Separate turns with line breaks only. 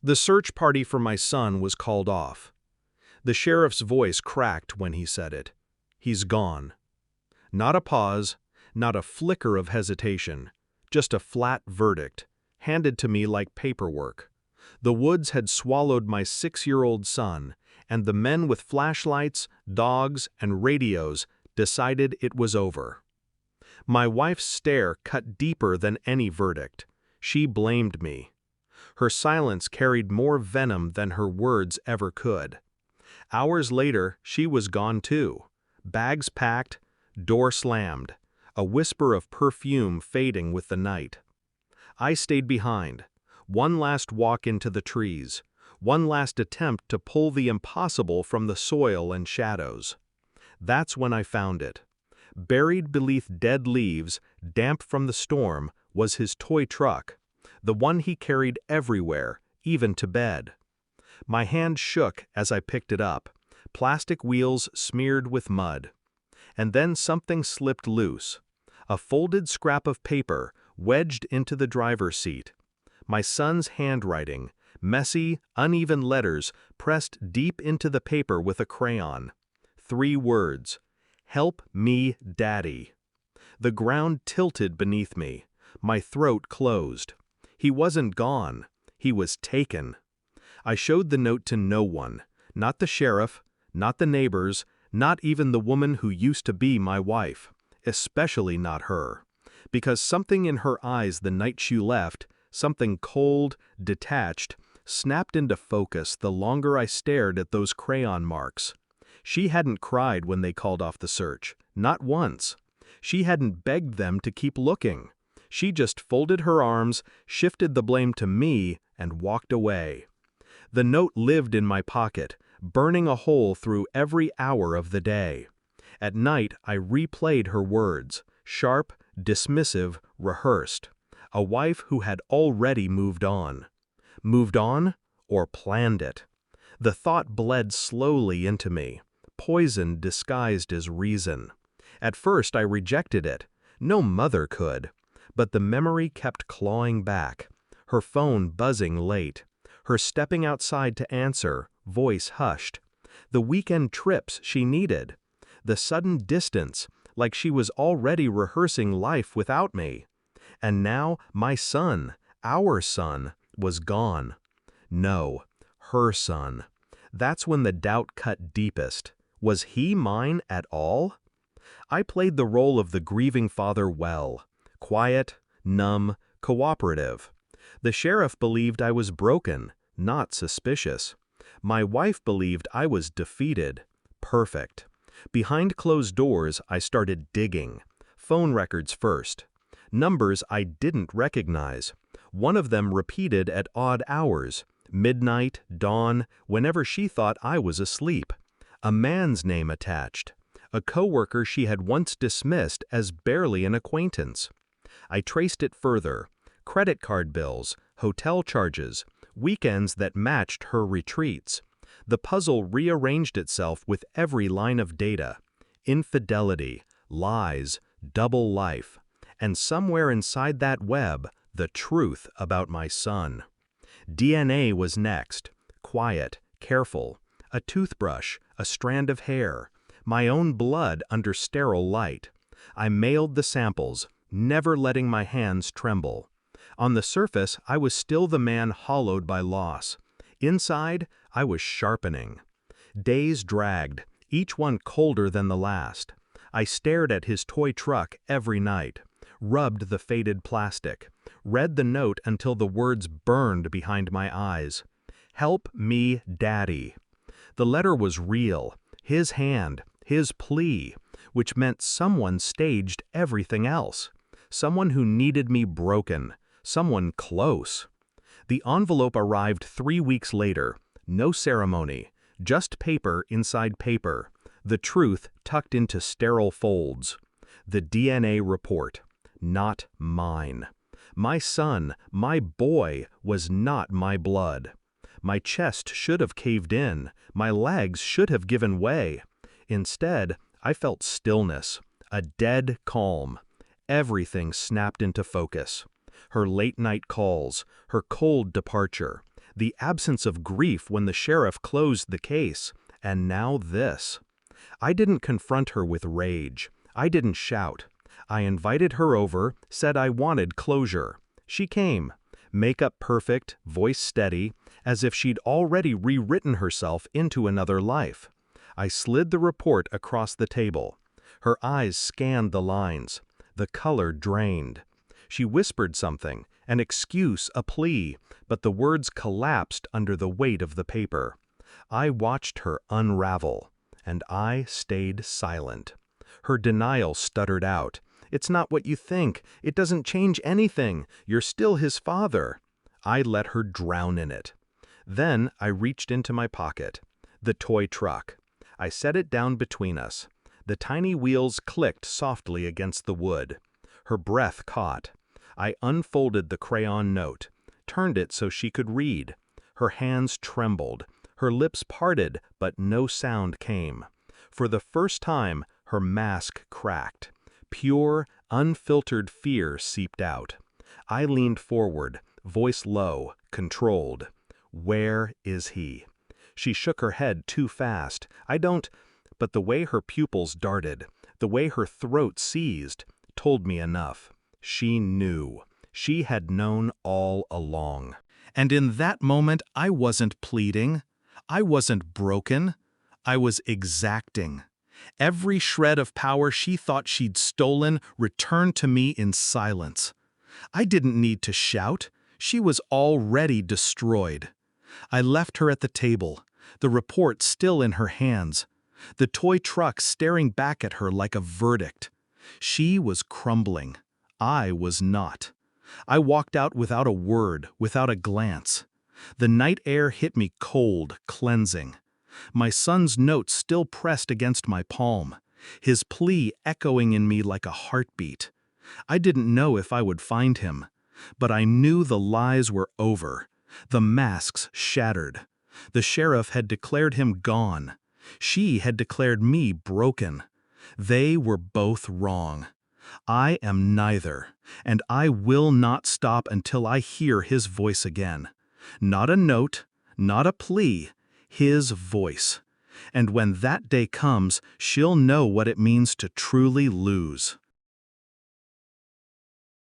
The search party for my son was called off. The sheriff's voice cracked when he said it. He's gone. Not a pause, not a flicker of hesitation, just a flat verdict, handed to me like paperwork. The woods had swallowed my 6-year-old son, and the men with flashlights, dogs, and radios decided it was over. My wife's stare cut deeper than any verdict. She blamed me. Her silence carried more venom than her words ever could. Hours later, she was gone too. Bags packed, door slammed, a whisper of perfume fading with the night. I stayed behind. One last walk into the trees. One last attempt to pull the impossible from the soil and shadows. That's when I found it. Buried beneath dead leaves, damp from the storm, was his toy truck, the one he carried everywhere, even to bed. My hand shook as I picked it up, plastic wheels smeared with mud. And then something slipped loose. A folded scrap of paper wedged into the driver's seat. My son's handwriting, messy, uneven letters pressed deep into the paper with a crayon. 3 words. Help me, Daddy. The ground tilted beneath me. My throat closed. He wasn't gone. He was taken. I showed the note to no one, not the sheriff, not the neighbors, not even the woman who used to be my wife, especially not her, because something in her eyes the night she left, something cold, detached, snapped into focus the longer I stared at those crayon marks. She hadn't cried when they called off the search, not once. She hadn't begged them to keep looking. She just folded her arms, shifted the blame to me, and walked away. The note lived in my pocket, burning a hole through every hour of the day. At night, I replayed her words, sharp, dismissive, rehearsed. A wife who had already moved on. Moved on, or planned it. The thought bled slowly into me, poison disguised as reason. At first, I rejected it. No mother could. But the memory kept clawing back, her phone buzzing late, her stepping outside to answer, voice hushed. The weekend trips she needed. The sudden distance, like she was already rehearsing life without me. And now my son, our son, was gone. No, her son. That's when the doubt cut deepest. Was he mine at all? I played the role of the grieving father well. Quiet, numb, cooperative. The sheriff believed I was broken, not suspicious. My wife believed I was defeated, perfect. Behind closed doors, I started digging. Phone records first. Numbers I didn't recognize. One of them repeated at odd hours, midnight, dawn, whenever she thought I was asleep. A man's name attached. A coworker she had once dismissed as barely an acquaintance. I traced it further. Credit card bills, hotel charges, weekends that matched her retreats. The puzzle rearranged itself with every line of data. Infidelity, lies, double life. And somewhere inside that web, the truth about my son. DNA was next. Quiet, careful. A toothbrush, a strand of hair. My own blood under sterile light. I mailed the samples, never letting my hands tremble. On the surface, I was still the man hollowed by loss. Inside, I was sharpening. Days dragged, each one colder than the last. I stared at his toy truck every night, rubbed the faded plastic, read the note until the words burned behind my eyes. Help me, Daddy. The letter was real, his hand, his plea, which meant someone staged everything else. Someone who needed me broken, someone close. The envelope arrived 3 weeks later, no ceremony, just paper inside paper, the truth tucked into sterile folds. The DNA report, not mine. My son, my boy, was not my blood. My chest should have caved in, my legs should have given way. Instead, I felt stillness, a dead calm. Everything snapped into focus. Her late-night calls, her cold departure. the absence of grief when the sheriff closed the case, and now this. I didn't confront her with rage. I didn't shout. I invited her over, said I wanted closure. She came, makeup perfect, voice steady, as if she'd already rewritten herself into another life. I slid the report across the table. Her eyes scanned the lines. The color drained. She whispered something, an excuse, a plea, but the words collapsed under the weight of the paper. I watched her unravel, and I stayed silent. Her denial stuttered out. "It's not what you think. It doesn't change anything. You're still his father." I let her drown in it. Then I reached into my pocket. The toy truck. I set it down between us. The tiny wheels clicked softly against the wood. Her breath caught. I unfolded the crayon note, turned it so she could read. Her hands trembled. Her lips parted, but no sound came. For the first time, her mask cracked. Pure, unfiltered fear seeped out. I leaned forward, voice low, controlled. "Where is he?" She shook her head too fast. "I don't—" But the way her pupils darted, the way her throat seized, told me enough. She knew. She had known all along. And in that moment, I wasn't pleading. I wasn't broken. I was exacting. Every shred of power she thought she'd stolen returned to me in silence. I didn't need to shout. She was already destroyed. I left her at the table, the report still in her hands, the toy truck staring back at her like a verdict. She was crumbling. I was not. I walked out without a word, without a glance. The night air hit me cold, cleansing. My son's note still pressed against my palm, his plea echoing in me like a heartbeat. I didn't know if I would find him, but I knew the lies were over, the masks shattered. The sheriff had declared him gone. She had declared me broken. They were both wrong. I am neither, and I will not stop until I hear his voice again. Not a note, not a plea, his voice. And when that day comes, she'll know what it means to truly lose.